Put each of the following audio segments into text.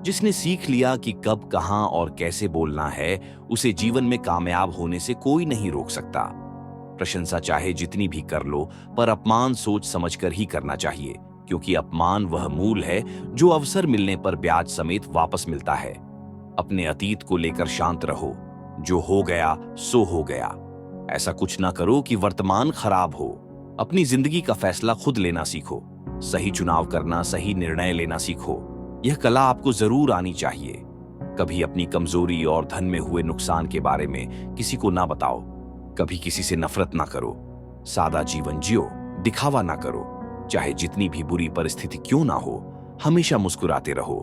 जिसने सीख लिया कि कब, कहां और कैसे बोलना है, उसे जीवन में कामयाब होने से कोई नहीं रोक सकता। प्रशंसा चाहे जितनी भी कर लो, पर अपमान सोच समझकर ही करना चाहिए, क्योंकि अपमान वह मूल है जो अवसर मिलने पर ब्याज समेत वापस मिलता है। अपने अतीत को लेकर शांत रहो। जो हो गया सो हो गया। ऐसा कुछ ना करो कि वर्तमान खराब हो। अपनी जिंदगी का फैसला खुद लेना सीखो। सही चुनाव करना, सही निर्णय लेना सीखो। यह कला आपको जरूर आनी चाहिए। कभी अपनी कमजोरी और धन में हुए नुकसान के बारे में किसी को ना बताओ। कभी किसी से नफरत ना करो। सादा जीवन जियो, दिखावा ना करो। चाहे जितनी भी बुरी परिस्थिति क्यों ना हो, हमेशा मुस्कुराते रहो।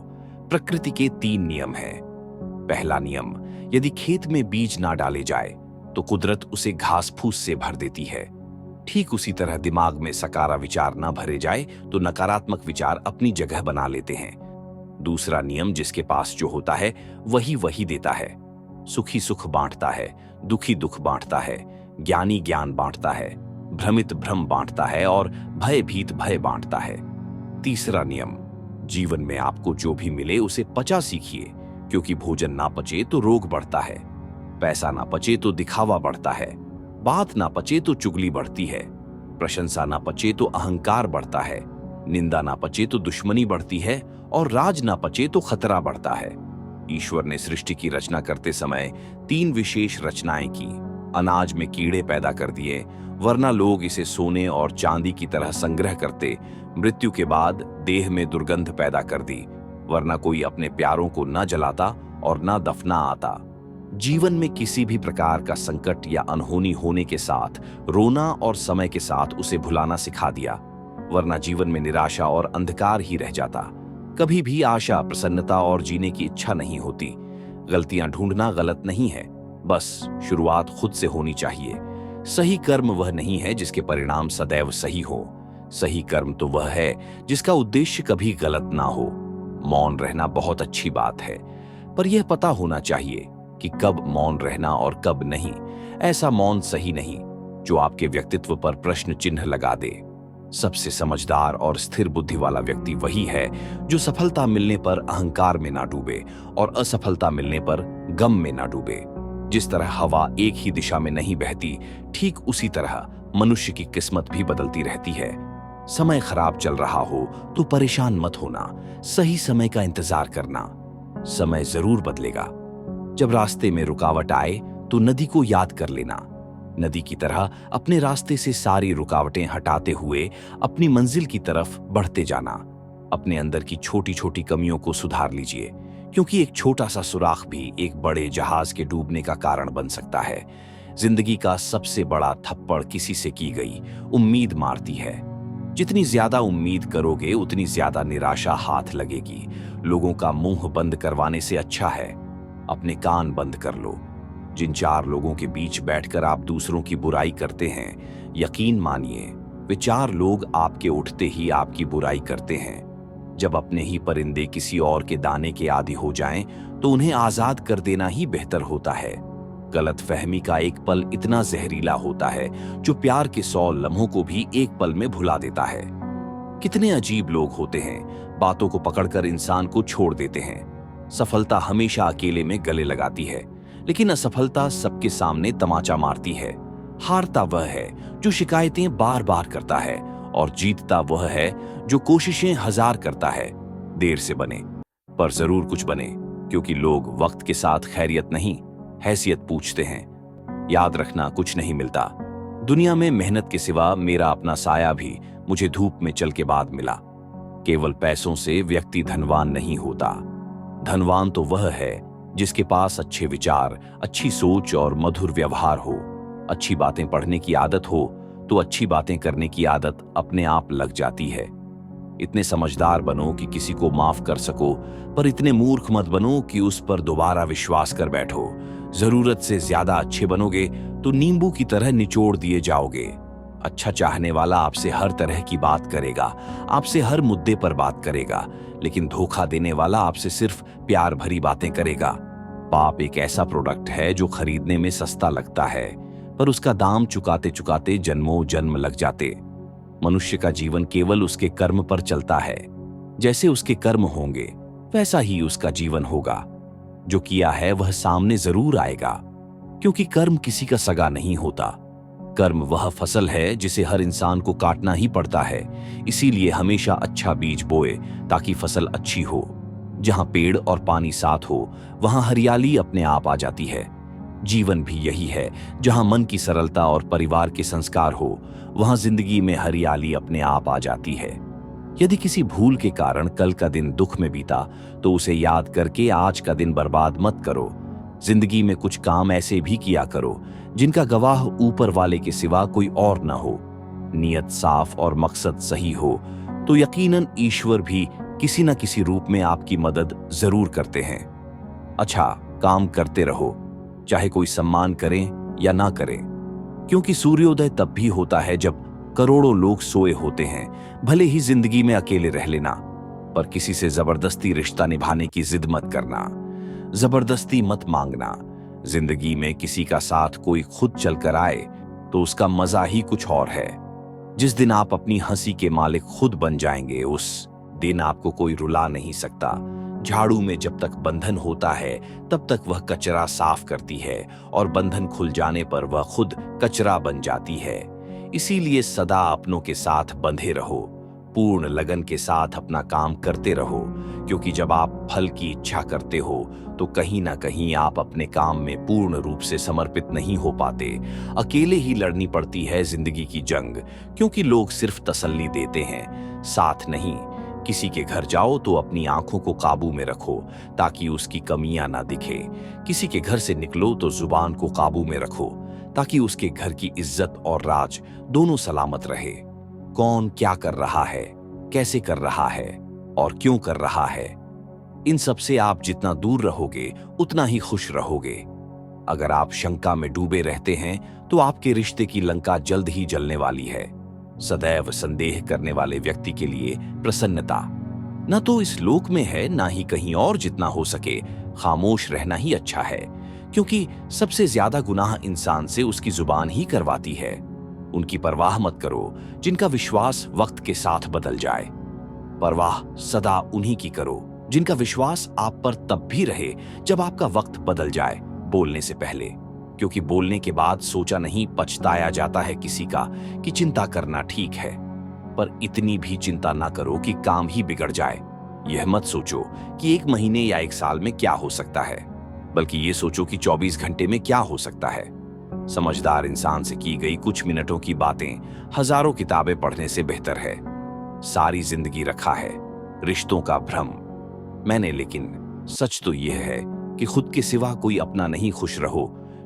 प्रकृति के 3 नियम हैं। पहला नियम, यदि खेत में बीज ना डाले जाए तो कुदरत उसे घास फूस से भर देती है। ठीक उसी तरह दिमाग में सकारात्मक विचार ना भरे जाए तो नकारात्मक विचार अपनी जगह बना लेते हैं। दूसरा नियम, जिसके पास जो होता है वही वही देता है। सुखी सुख बांटता है, दुखी दुख बांटता है, ज्ञानी ज्ञान बांटता है, भ्रमित भ्रम बांटता है और भयभीत भय बांटता है। तीसरा नियम, जीवन में आपको जो भी मिले उसे पचा सीखिए, क्योंकि भोजन ना पचे तो रोग बढ़ता है, पैसा ना पचे तो दिखावा बढ़ता है, बात ना पचे तो चुगली बढ़ती है, प्रशंसा ना पचे तो अहंकार बढ़ता है, निंदा ना पचे तो दुश्मनी बढ़ती है और राज ना पचे तो खतरा बढ़ता है। ईश्वर ने सृष्टि की रचना करते समय 3 विशेष रचनाएं की। अनाज में कीड़े पैदा कर दिए, वरना लोग इसे सोने और चांदी की तरह संग्रह करते। मृत्यु के बाद देह में दुर्गंध पैदा कर दी, वरना कोई अपने प्यारों को न जलाता और न दफना आता। जीवन में किसी भी प्रकार का संकट या अनहोनी होने के साथ रोना और समय के साथ उसे भुलाना सिखा दिया, वरना जीवन में निराशा और अंधकार ही रह जाता। कभी भी आशा, प्रसन्नता और जीने की इच्छा नहीं होती। गलतियां ढूंढना गलत नहीं है, बस शुरुआत खुद से होनी चाहिए। सही कर्म वह नहीं है जिसके परिणाम सदैव सही हो। सही कर्म तो वह है जिसका उद्देश्य कभी गलत ना हो। मौन रहना बहुत अच्छी बात है, पर यह पता होना चाहिए कि कब मौन रहना और कब नहीं। ऐसा मौन सही नहीं जो आपके व्यक्तित्व पर प्रश्न चिन्ह लगा दे। सबसे समझदार और स्थिर बुद्धि वाला व्यक्ति वही है जो सफलता मिलने पर अहंकार में ना डूबे और असफलता मिलने पर गम में ना डूबे। जिस तरह हवा एक ही दिशा में नहीं बहती, ठीक उसी तरह मनुष्य की किस्मत भी बदलती रहती है। समय खराब चल रहा हो तो परेशान मत होना, सही समय का इंतजार करना। समय जरूर बदलेगा। जब रास्ते में रुकावट आए तो नदी को याद कर लेना। नदी की तरह अपने रास्ते से सारी रुकावटें हटाते हुए अपनी मंजिल की तरफ बढ़ते जाना। अपने अंदर की छोटी छोटी कमियों को सुधार लीजिए, क्योंकि एक छोटा सा सुराख भी एक बड़े जहाज के डूबने का कारण बन सकता है। जिंदगी का सबसे बड़ा थप्पड़ किसी से की गई उम्मीद मारती है। जितनी ज्यादा उम्मीद करोगे उतनी ज्यादा निराशा हाथ लगेगी। लोगों का मुंह बंद करवाने से अच्छा है अपने कान बंद कर लो। जिन 4 लोगों के बीच बैठकर आप दूसरों की बुराई करते हैं, यकीन मानिए वे 4 लोग आपके उठते ही आपकी बुराई करते हैं। जब अपने ही परिंदे किसी और के दाने के आदी हो जाएं, तो उन्हें आजाद कर देना ही बेहतर होता है। गलत फहमी का एक पल इतना जहरीला होता है जो प्यार के 100 लम्हों को भी एक पल में भुला देता है। कितने अजीब लोग होते हैं, बातों को पकड़कर इंसान को छोड़ देते हैं। सफलता हमेशा अकेले में गले लगाती है, लेकिन असफलता सबके सामने तमाचा मारती है। हारता वह है जो शिकायतें बार बार करता है और जीतता वह है जो कोशिशें 1000 करता है। देर से बने पर जरूर कुछ बने, क्योंकि लोग वक्त के साथ खैरियत नहीं, हैसियत पूछते हैं। याद रखना, कुछ नहीं मिलता दुनिया में मेहनत के सिवा। मेरा अपना साया भी मुझे धूप में चल के बाद मिला। केवल पैसों से व्यक्ति धनवान नहीं होता। धनवान तो वह है जिसके पास अच्छे विचार, अच्छी सोच और मधुर व्यवहार हो। अच्छी बातें पढ़ने की आदत हो तो अच्छी बातें करने की आदत अपने आप लग जाती है। इतने समझदार बनो कि किसी को माफ कर सको, पर इतने मूर्ख मत बनो कि उस पर दोबारा विश्वास कर बैठो। जरूरत से ज्यादा अच्छे बनोगे तो नींबू की तरह निचोड़ दिए जाओगे। अच्छा चाहने वाला आपसे हर तरह की बात करेगा, आपसे हर मुद्दे पर बात करेगा, लेकिन धोखा देने वाला आपसे सिर्फ प्यार भरी बातें करेगा। पाप एक ऐसा प्रोडक्ट है जो खरीदने में सस्ता लगता है, पर उसका दाम चुकाते चुकाते जन्मों जन्म लग जाते। मनुष्य का जीवन केवल उसके कर्म पर चलता है। जैसे उसके कर्म होंगे वैसा ही उसका जीवन होगा। जो किया है वह सामने जरूर आएगा, क्योंकि कर्म किसी का सगा नहीं होता। कर्म वह फसल है जिसे हर इंसान को काटना ही पड़ता है। इसीलिए हमेशा अच्छा बीज बोए ताकि फसल अच्छी हो। जहां पेड़ और पानी साथ हो वहां हरियाली अपने आप आ जाती है। जीवन भी यही है, जहां मन की सरलता और परिवार के संस्कार हो वहां जिंदगी में हरियाली अपने आप आ जाती है। यदि किसी भूल के कारण कल का दिन दुख में बीता तो उसे याद करके आज का दिन बर्बाद मत करो। जिंदगी में कुछ काम ऐसे भी किया करो जिनका गवाह ऊपर वाले के सिवा कोई और न हो। नियत साफ और मकसद सही हो तो यकीनन ईश्वर भी किसी न किसी रूप में आपकी मदद जरूर करते हैं। अच्छा काम करते रहो, चाहे कोई सम्मान करें या ना करें, क्योंकि सूर्योदय तब भी होता है जब करोड़ों लोग सोए होते हैं। भले ही जिंदगी में अकेले रह लेना, पर किसी से जबरदस्ती रिश्ता निभाने की जिद मत करना। जबरदस्ती मत मांगना। जिंदगी में किसी का साथ कोई खुद चलकर आए तो उसका मजा ही कुछ और है। जिस दिन आप अपनी हंसी के मालिक खुद बन जाएंगे उस दिन आपको कोई रुला नहीं सकता। झाड़ू में जब तक बंधन होता है तब तक वह कचरा साफ करती है और बंधन खुल जाने पर वह खुद कचरा बन जाती है। इसीलिए सदा अपनों के साथ बंधे रहो, पूर्ण लगन के साथ अपना काम करते रहो, क्योंकि जब आप फल की इच्छा करते हो तो कहीं ना कहीं आप अपने काम में पूर्ण रूप से समर्पित नहीं हो पाते। अकेले ही लड़नी पड़ती है जिंदगी की जंग, क्योंकि लोग सिर्फ तसल्ली देते हैं, साथ नहीं। किसी के घर जाओ तो अपनी आंखों को काबू में रखो ताकि उसकी कमियां ना दिखे। किसी के घर से निकलो तो जुबान को काबू में रखो ताकि उसके घर की इज्जत और राज दोनों सलामत रहे। कौन क्या कर रहा है, कैसे कर रहा है और क्यों कर रहा है, इन सब से आप जितना दूर रहोगे उतना ही खुश रहोगे। अगर आप शंका में डूबे रहते हैं तो आपके रिश्ते की लंका जल्द ही जलने वाली है। सदैव संदेह करने वाले व्यक्ति के लिए प्रसन्नता न तो इस लोक में है ना ही कहीं और। जितना हो सके खामोश रहना ही अच्छा है, क्योंकि सबसे ज्यादा गुनाह इंसान से उसकी जुबान ही करवाती है। उनकी परवाह मत करो जिनका विश्वास वक्त के साथ बदल जाए। परवाह सदा उन्हीं की करो जिनका विश्वास आप पर तब भी रहे जब आपका वक्त बदल जाए, बोलने से पहले। क्योंकि बोलने के बाद सोचा नहीं पछताया जाता है किसी का कि चिंता करना ठीक है, पर इतनी भी चिंता ना करो कि काम ही बिगड़ जाए। यह मत सोचो कि 1 महीने या 1 साल में क्या हो सकता है, बल्कि ये सोचो कि 24 घंटे में क्या हो सकता है। समझदार इंसान से की गई कुछ मिनटों की बातें हजारों किताबें पढ़ने से बेहतर है। सारी जिंदगी रखा है रिश्तों का भ्रम मैंने, लेकिन सच तो यह है कि खुद के सिवा कोई अपना नहीं खुश रहो,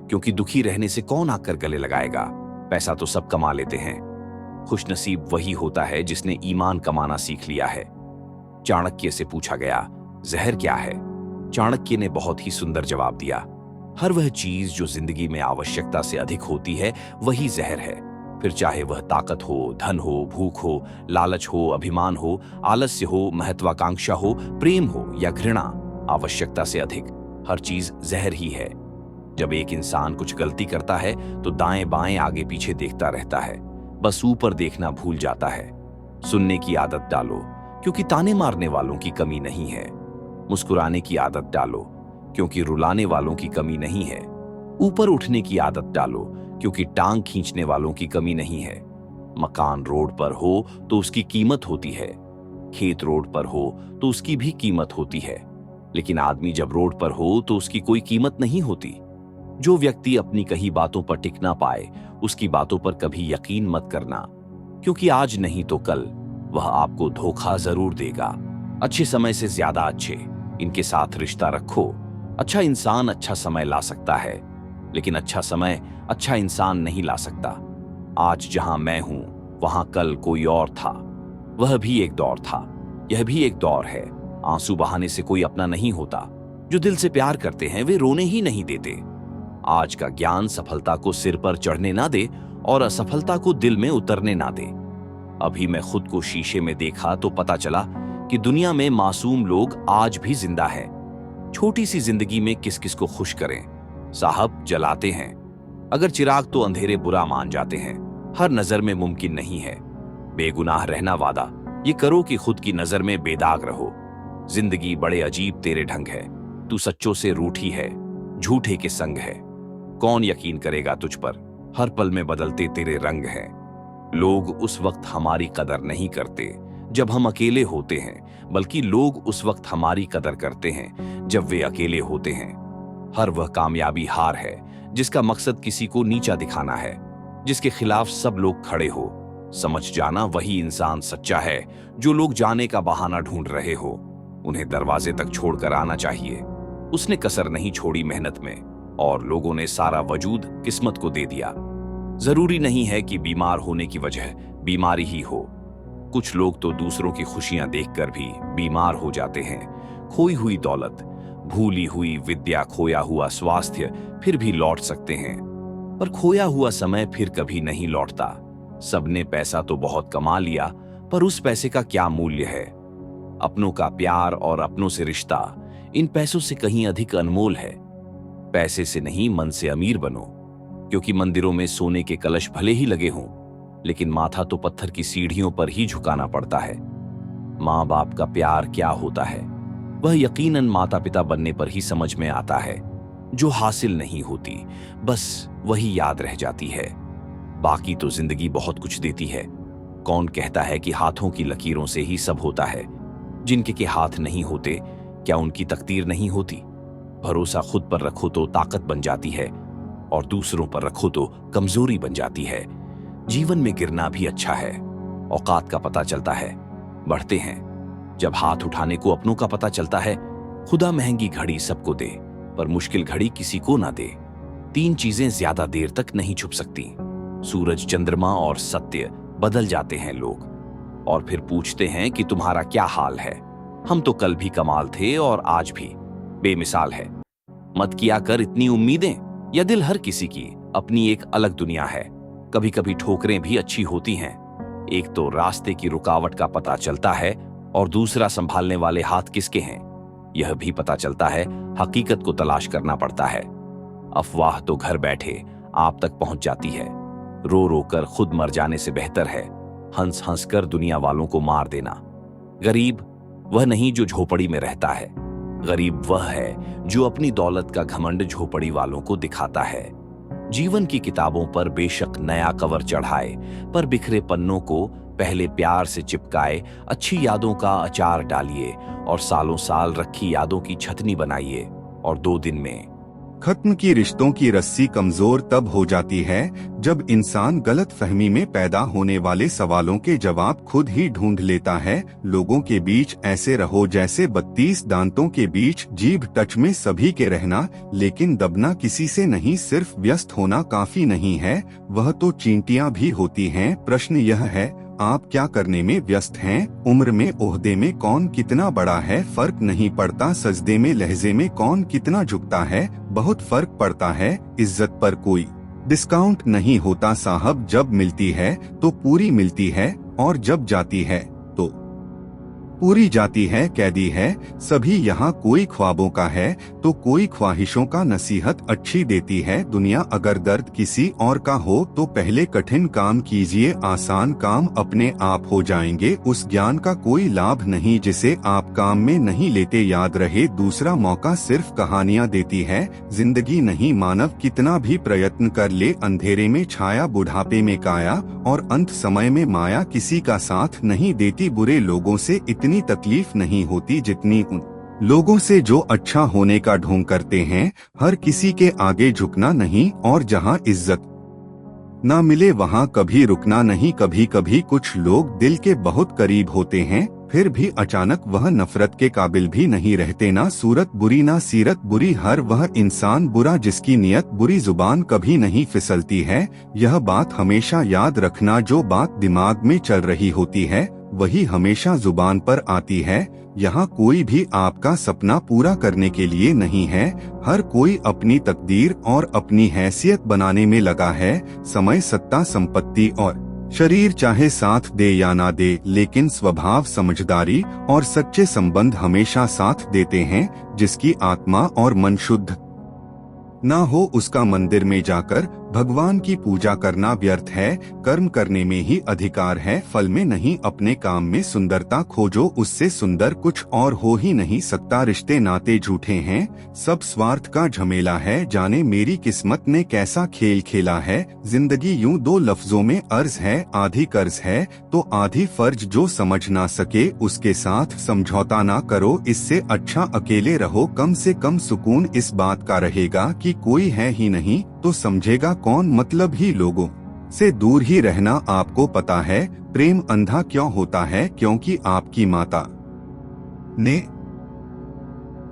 क्योंकि दुखी रहने से कौन आकर गले लगाएगा। पैसा तो सब कमा लेते हैं, खुशनसीब वही होता है जिसने ईमान कमाना सीख लिया है। चाणक्य से पूछा गया, जहर क्या है? चाणक्य ने बहुत ही सुंदर जवाब दिया, हर वह चीज जो जिंदगी में आवश्यकता से अधिक होती है वही जहर है। फिर चाहे वह ताकत हो, धन हो, भूख हो, लालच हो, अभिमान हो, आलस्य हो, महत्वाकांक्षा हो, प्रेम हो या घृणा, आवश्यकता से अधिक हर चीज जहर ही है। जब एक इंसान कुछ गलती करता है तो दाएं बाएं आगे पीछे देखता रहता है, बस ऊपर देखना भूल जाता है। सुनने की आदत डालो, क्योंकि ताने मारने वालों की कमी नहीं है। मुस्कुराने की आदत डालो, क्योंकि रुलाने वालों की कमी नहीं है। ऊपर उठने की आदत डालो, क्योंकि टांग खींचने वालों की कमी नहीं है। मकान रोड पर हो तो उसकी कीमत होती है, खेत रोड पर हो तो उसकी भी कीमत होती है, लेकिन आदमी जब रोड पर हो तो उसकी कोई कीमत नहीं होती। जो व्यक्ति अपनी कही बातों पर टिक ना पाए उसकी बातों पर कभी यकीन मत करना, क्योंकि आज नहीं तो कल वह आपको धोखा जरूर देगा। अच्छे समय से ज्यादा अच्छे इनके साथ रिश्ता रखो। अच्छा इंसान अच्छा समय ला सकता है, लेकिन अच्छा समय अच्छा इंसान नहीं ला सकता। आज जहां मैं हूं वहां कल कोई और था, वह भी एक दौर था, यह भी एक दौर है। आंसू बहाने से कोई अपना नहीं होता। जो दिल से प्यार करते हैं वे रोने ही नहीं देते। आज का ज्ञान सफलता को सिर पर चढ़ने ना दे और असफलता को दिल में उतरने ना दे। अभी मैं खुद को शीशे में देखा तो पता चला कि दुनिया में मासूम लोग आज भी जिंदा हैं। छोटी सी जिंदगी में किस किस को खुश करें? साहब जलाते हैं। अगर चिराग तो अंधेरे बुरा मान जाते हैं। हर नजर में मुमकिन नहीं है बेगुनाह रहना। वादा ये करो कि खुद की नजर में बेदाग रहो। जिंदगी बड़े अजीब तेरे ढंग है, तू सच्चों से रूठी है, झूठे के संग है। कौन यकीन करेगा तुझ पर, हर पल में बदलते तेरे रंग हैं। लोग उस वक्त हमारी कदर नहीं करते जब हम अकेले होते हैं, बल्कि लोग उस वक्त हमारी कदर करते हैं जब वे अकेले होते हैं। हर वह कामयाबी हार है जिसका मकसद किसी को नीचा दिखाना है, जिसके खिलाफ सब लोग खड़े हो। समझ जाना वही इंसान सच्चा है जो लोग जाने का बहाना ढूंढ रहे हो। उन्हें दरवाजे तक छोड़कर आना चाहिए। उसने कसर नहीं छोड़ी मेहनत में, और लोगों ने सारा वजूद किस्मत को दे दिया। जरूरी नहीं है कि बीमार होने की वजह बीमारी ही हो। कुछ लोग तो दूसरों की खुशियां देखकर भी बीमार हो जाते हैं। खोई हुई दौलत, भूली हुई विद्या, खोया हुआ स्वास्थ्य फिर भी लौट सकते हैं, पर खोया हुआ समय फिर कभी नहीं लौटता। सबने पैसा तो बहुत कमा लिया, पर उस पैसे का क्या मूल्य है? अपनों का प्यार और अपनों से रिश्ता इन पैसों से कहीं अधिक अनमोल है। पैसे से नहीं, मन से अमीर बनो, क्योंकि मंदिरों में सोने के कलश भले ही लगे हों, लेकिन माथा तो पत्थर की सीढ़ियों पर ही झुकाना पड़ता है। माँ बाप का प्यार क्या होता है, वह यकीनन माता पिता बनने पर ही समझ में आता है। जो हासिल नहीं होती, बस वही याद रह जाती है। बाकी तो जिंदगी बहुत कुछ देती है। कौन कहता है कि हाथों की लकीरों से ही सब होता है? जिनके के हाथ नहीं होते, क्या उनकी तकदीर नहीं होती? भरोसा खुद पर रखो तो ताकत बन जाती है, और दूसरों पर रखो तो कमजोरी बन जाती है। जीवन में गिरना भी अच्छा है, औकात का पता चलता है, बढ़ते हैं। जब हाथ उठाने को अपनों का पता चलता है, खुदा महंगी घड़ी सबको दे, पर मुश्किल घड़ी किसी को ना दे। 3 चीजें ज्यादा देर तक नहीं छुप सकती, सूरज, चंद्रमा और सत्य। बदल जाते हैं लोग, और फिर पूछते हैं कि तुम्हारा क्या हाल है। हम तो कल भी कमाल थे और आज भी बेमिसाल है। मत किया कर इतनी उम्मीदें, यह दिल हर किसी की अपनी एक अलग दुनिया है। कभी कभी ठोकरें भी अच्छी होती हैं। एक तो रास्ते की रुकावट का पता चलता है, और दूसरा संभालने वाले हाथ किसके हैं यह भी पता चलता है। हकीकत को तलाश करना पड़ता है। अफवाह तो घर बैठे आप तक पहुंच जाती है। रो रो कर खुद मर जाने से बेहतर है हंस हंस कर दुनिया वालों को मार देना। गरीब वह नहीं जो झोपड़ी में रहता है, गरीब वह है जो अपनी दौलत का घमंड झोपड़ी वालों को दिखाता है। जीवन की किताबों पर बेशक नया कवर चढ़ाए, पर बिखरे पन्नों को पहले प्यार से चिपकाए। अच्छी यादों का अचार डालिए, और सालों साल रखी यादों की छतनी बनाइए, और 2 दिन में खत्म की रिश्तों की रस्सी कमजोर तब हो जाती है जब इंसान गलत फहमी में पैदा होने वाले सवालों के जवाब खुद ही ढूंढ लेता है। लोगों के बीच ऐसे रहो जैसे 32 दांतों के बीच, जीभ टच में सभी के रहना, लेकिन दबना किसी से नहीं। सिर्फ व्यस्त होना काफी नहीं है, वह तो चींटियां भी होती हैं। प्रश्न यह है, आप क्या करने में व्यस्त हैं? उम्र में, ओहदे में कौन कितना बड़ा है फर्क नहीं पड़ता। सजदे में, लहजे में कौन कितना झुकता है बहुत फर्क पड़ता है। इज्जत पर कोई डिस्काउंट नहीं होता साहब। जब मिलती है तो पूरी मिलती है, और जब जाती है तो पूरी जाती है। कैदी है सभी यहाँ, कोई ख्वाबों का है तो कोई ख्वाहिशों का। नसीहत अच्छी देती है दुनिया, अगर दर्द किसी और का हो तो पहले कठिन काम कीजिए, आसान काम अपने आप हो जाएंगे। उस ज्ञान का कोई लाभ नहीं जिसे आप काम में नहीं लेते। याद रहे, दूसरा मौका सिर्फ कहानियाँ देती है, जिंदगी नहीं। मानव कितना भी प्रयत्न कर ले, अंधेरे में छाया, बुढ़ापे में काया, और अंत समय में माया किसी का साथ नहीं देती। बुरे लोगों से इतनी तकलीफ नहीं होती जितनी उन लोगों से जो अच्छा होने का ढोंग करते हैं। हर किसी के आगे झुकना नहीं, और जहां इज्जत ना मिले वहां कभी रुकना नहीं। कभी कभी कुछ लोग दिल के बहुत करीब होते हैं, फिर भी अचानक वह नफरत के काबिल भी नहीं रहते। ना सूरत बुरी ना सीरत बुरी, हर वह इंसान बुरा जिसकी नियत बुरी। जुबान कभी नहीं फिसलती है, यह बात हमेशा याद रखना। जो बात दिमाग में चल रही होती है वही हमेशा जुबान पर आती है। यहाँ कोई भी आपका सपना पूरा करने के लिए नहीं है, हर कोई अपनी तकदीर और अपनी हैसियत बनाने में लगा है। समय, सत्ता, संपत्ति और शरीर चाहे साथ दे या ना दे, लेकिन स्वभाव, समझदारी और सच्चे संबंध हमेशा साथ देते हैं। जिसकी आत्मा और मन शुद्ध ना हो उसका मंदिर में जाकर भगवान की पूजा करना व्यर्थ है, कर्म करने में ही अधिकार है, फल में नहीं। अपने काम में सुंदरता खोजो, उससे सुंदर कुछ और हो ही नहीं सकता। रिश्ते नाते झूठे हैं, सब स्वार्थ का झमेला है, जाने मेरी किस्मत ने कैसा खेल खेला है। जिंदगी यूं दो लफ्जों में अर्ज है, आधी कर्ज है तो आधी फर्ज। जो समझ ना सके उसके साथ समझौता ना करो, इससे अच्छा अकेले रहो। कम से कम सुकून इस बात का रहेगा कि कोई है ही नहीं तो समझेगा कौन। मतलब ही लोगों से दूर ही रहना। आपको पता है प्रेम अंधा क्यों होता है? क्योंकि आपकी माता ने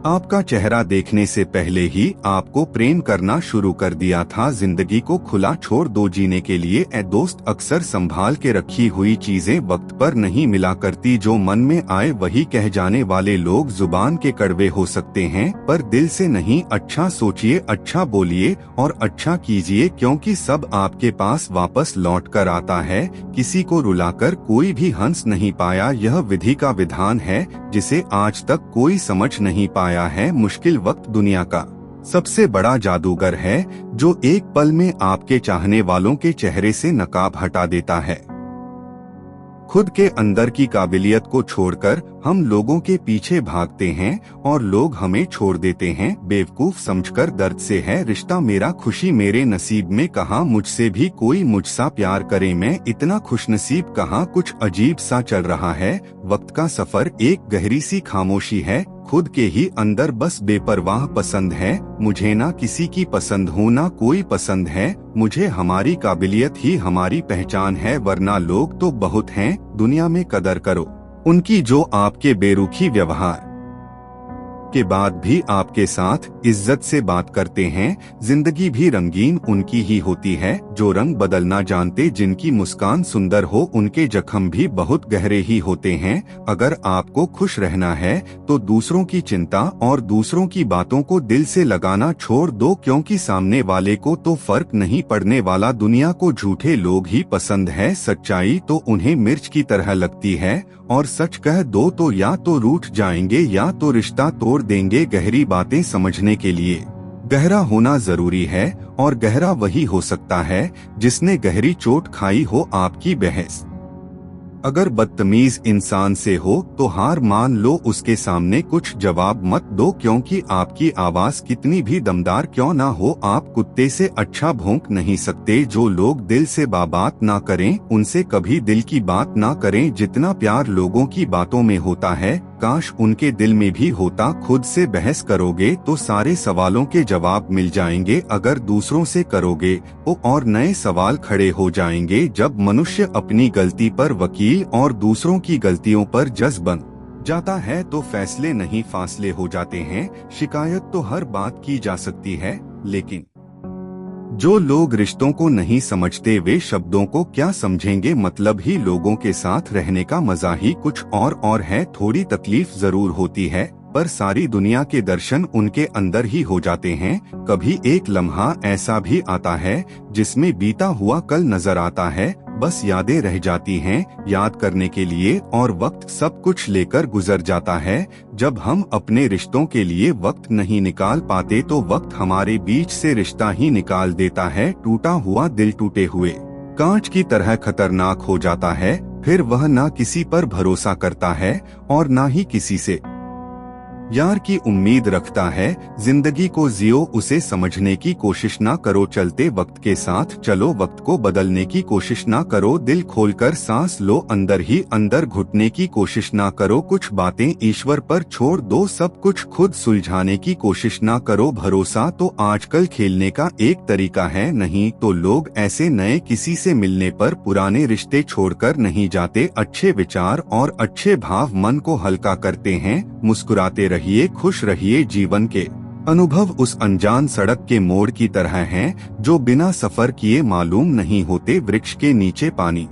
आपका चेहरा देखने से पहले ही आपको प्रेम करना शुरू कर दिया था। जिंदगी को खुला छोड़ दो जीने के लिए। ए दोस्त, अक्सर संभाल के रखी हुई चीजें वक्त पर नहीं मिला करती। जो मन में आए वही कह जाने वाले लोग जुबान के कड़वे हो सकते हैं, पर दिल से नहीं। अच्छा सोचिए, अच्छा बोलिए और अच्छा कीजिए, क्योंकि सब आपके पास वापस लौट कर आता है। किसी को रुलाकर कोई भी हंस नहीं पाया, यह विधि का विधान है जिसे आज तक कोई समझ नहीं पाया है। मुश्किल वक्त दुनिया का सबसे बड़ा जादूगर है, जो एक पल में आपके चाहने वालों के चेहरे से नकाब हटा देता है। खुद के अंदर की काबिलियत को छोड़कर हम लोगों के पीछे भागते हैं और लोग हमें छोड़ देते हैं बेवकूफ समझकर। दर्द से है रिश्ता मेरा, खुशी मेरे नसीब में कहाँ मुझसे भी कोई मुझसा प्यार करे। मैं इतना खुशनसीब कहाँ, कुछ अजीब सा चल रहा है। वक्त का सफर एक गहरी सी खामोशी है, खुद के ही अंदर बस बेपरवाह पसंद है। मुझे ना किसी की पसंद हो ना कोई पसंद है, मुझे हमारी काबिलियत ही हमारी पहचान है। वरना लोग तो बहुत हैं दुनिया में, कदर करो उनकी जो आपके बेरुखी व्यवहार के बाद भी आपके साथ इज्जत से बात करते हैं। जिंदगी भी रंगीन उनकी ही होती है जो रंग बदलना जानते। जिनकी मुस्कान सुंदर हो उनके जख्म भी बहुत गहरे ही होते हैं। अगर आपको खुश रहना है तो दूसरों की चिंता और दूसरों की बातों को दिल से लगाना छोड़ दो, क्योंकि सामने वाले को तो फर्क नहीं पड़ने वाला। दुनिया को झूठे लोग ही पसंद है, सच्चाई तो उन्हें मिर्च की तरह लगती है। और सच कह दो तो या तो रूठ जाएंगे या तो रिश्ता तोड़ देंगे। गहरी बातें समझने के लिए गहरा होना जरूरी है, और गहरा वही हो सकता है जिसने गहरी चोट खाई हो। आपकी बहस अगर बदतमीज इंसान से हो तो हार मान लो, उसके सामने कुछ जवाब मत दो, क्योंकि आपकी आवाज कितनी भी दमदार क्यों ना हो, आप कुत्ते से अच्छा भौंक नहीं सकते। जो लोग दिल से बात ना करें उनसे कभी दिल की बात ना करें। जितना प्यार लोगों की बातों में होता है काश उनके दिल में भी होता। खुद से बहस करोगे तो सारे सवालों के जवाब मिल जाएंगे, अगर दूसरों से करोगे तो और नए सवाल खड़े हो जाएंगे। जब मनुष्य अपनी गलती पर वकील और दूसरों की गलतियों पर जज बन जाता है तो फैसले नहीं फासले हो जाते हैं। शिकायत तो हर बात की जा सकती है, लेकिन जो लोग रिश्तों को नहीं समझते वे शब्दों को क्या समझेंगे। मतलब ही लोगों के साथ रहने का मजा ही कुछ और है। थोड़ी तकलीफ जरूर होती है, पर सारी दुनिया के दर्शन उनके अंदर ही हो जाते हैं। कभी एक लम्हा ऐसा भी आता है जिसमें बीता हुआ कल नजर आता है, बस यादें रह जाती हैं याद करने के लिए, और वक्त सब कुछ लेकर गुजर जाता है। जब हम अपने रिश्तों के लिए वक्त नहीं निकाल पाते तो वक्त हमारे बीच से रिश्ता ही निकाल देता है। टूटा हुआ दिल टूटे हुए कांच की तरह खतरनाक हो जाता है, फिर वह ना किसी पर भरोसा करता है और ना ही किसी से यार की उम्मीद रखता है। जिंदगी को जियो, उसे समझने की कोशिश ना करो। चलते वक्त के साथ चलो, वक्त को बदलने की कोशिश ना करो। दिल खोलकर सांस लो, अंदर ही अंदर घुटने की कोशिश ना करो। कुछ बातें ईश्वर पर छोड़ दो, सब कुछ खुद सुलझाने की कोशिश ना करो। भरोसा तो आजकल खेलने का एक तरीका है, नहीं तो लोग ऐसे नए किसी से मिलने पर पुराने रिश्ते छोड़कर नहीं जाते। अच्छे विचार और अच्छे भाव मन को हल्का करते हैं। मुस्कुराते रहिए, खुश रहिए। जीवन के अनुभव उस अनजान सड़क के मोड़ की तरह हैं जो बिना सफर किए मालूम नहीं होते। वृक्ष के नीचे पानी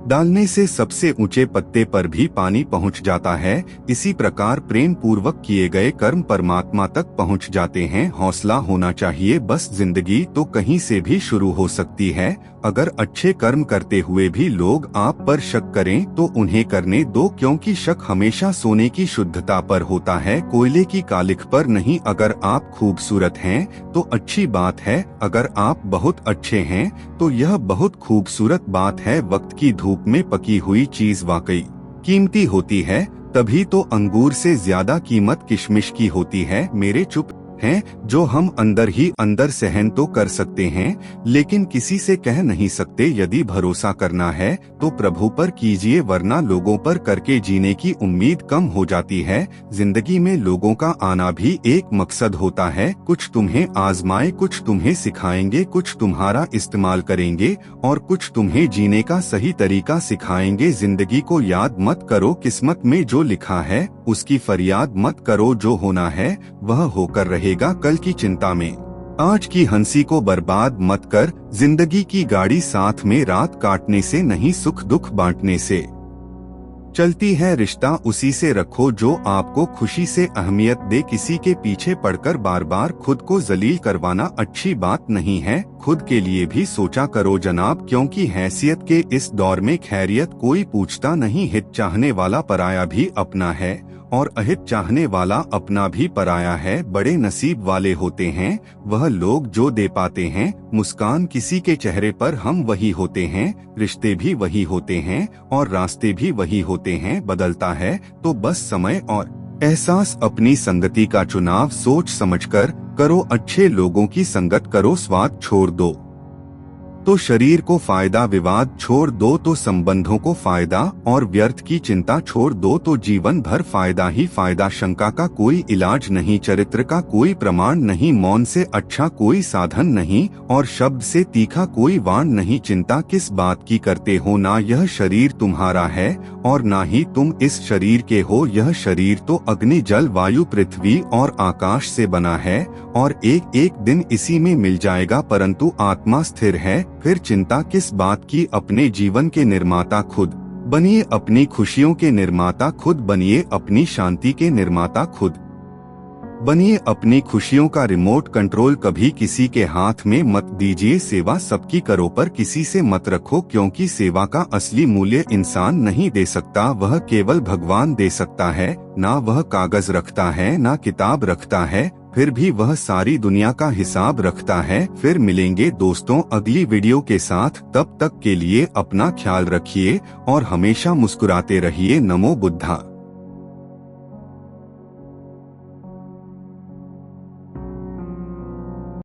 डालने से सबसे ऊंचे पत्ते पर भी पानी पहुंच जाता है। इसी प्रकार प्रेम पूर्वक किए गए कर्म परमात्मा तक पहुंच जाते हैं। हौसला होना चाहिए बस, जिंदगी तो कहीं से भी शुरू हो सकती है। अगर अच्छे कर्म करते हुए भी लोग आप पर शक करें तो उन्हें करने दो, क्योंकि शक हमेशा सोने की शुद्धता पर होता है, कोयले की कालिख पर नहीं। अगर आप खूबसूरत हैं तो अच्छी बात है, अगर आप बहुत अच्छे हैं तो यह बहुत खूबसूरत बात है। वक्त की धूप में पकी हुई चीज वाकई कीमती होती है, तभी तो अंगूर से ज्यादा कीमत किशमिश की होती है। मेरे चुप हैं जो हम अंदर ही अंदर सहन तो कर सकते हैं, लेकिन किसी से कह नहीं सकते। यदि भरोसा करना है तो प्रभु पर कीजिए, वरना लोगों पर करके जीने की उम्मीद कम हो जाती है। जिंदगी में लोगों का आना भी एक मकसद होता है, कुछ तुम्हें आजमाए, कुछ तुम्हें सिखाएंगे, कुछ तुम्हारा इस्तेमाल करेंगे और कुछ तुम्हें जीने का सही तरीका सिखाएंगे। जिंदगी को याद मत करो, किस्मत में जो लिखा है उसकी फरियाद मत करो, जो होना है वह होकर रहेगा कल की चिंता में। आज की हंसी को बर्बाद मत कर, जिंदगी की गाड़ी साथ में रात काटने से नहीं, सुख दुख बांटने से चलती है। रिश्ता उसी से रखो जो आपको खुशी से अहमियत दे, किसी के पीछे पड़कर बार बार खुद को जलील करवाना अच्छी बात नहीं है। खुद के लिए भी सोचा करो जनाब, क्योंकि हैसियत के इस दौर में खैरियत कोई पूछता नहीं। हित चाहने वाला पराया भी अपना है और अहित चाहने वाला अपना भी पराया है। बड़े नसीब वाले होते हैं वह लोग जो दे पाते हैं। मुस्कान किसी के चेहरे पर हम वही होते हैं, रिश्ते भी वही होते हैं और रास्ते भी वही होते हैं। बदलता है तो बस समय और एहसास। अपनी संगति का चुनाव सोच समझकर करो, अच्छे लोगों की संगत करो। स्वाद छोड़ दो तो शरीर को फायदा, विवाद छोड़ दो तो संबंधों को फायदा और व्यर्थ की चिंता छोड़ दो तो जीवन भर फायदा ही फायदा। शंका का कोई इलाज नहीं, चरित्र का कोई प्रमाण नहीं, मौन से अच्छा कोई साधन नहीं और शब्द से तीखा कोई वाण नहीं। चिंता किस बात की करते हो, ना यह शरीर तुम्हारा है और ना ही तुम इस शरीर के हो। यह शरीर तो अग्नि जल वायु पृथ्वी और आकाश से बना है और एक एक दिन इसी में मिल जाएगा, परंतु आत्मा स्थिर है। फिर चिंता किस बात की, अपने जीवन के निर्माता खुद बनिए, अपनी खुशियों के निर्माता खुद बनिए, अपनी शांति के निर्माता खुद बनिए। अपनी खुशियों का रिमोट कंट्रोल कभी किसी के हाथ में मत दीजिए। सेवा सबकी करो पर किसी से मत रखो, क्योंकि सेवा का असली मूल्य इंसान नहीं दे सकता, वह केवल भगवान दे सकता है। ना वह कागज रखता है ना किताब रखता है, फिर भी वह सारी दुनिया का हिसाब रखता है। फिर मिलेंगे दोस्तों अगली वीडियो के साथ, तब तक के लिए अपना ख्याल रखिए और हमेशा मुस्कुराते रहिए। नमो बुद्धा।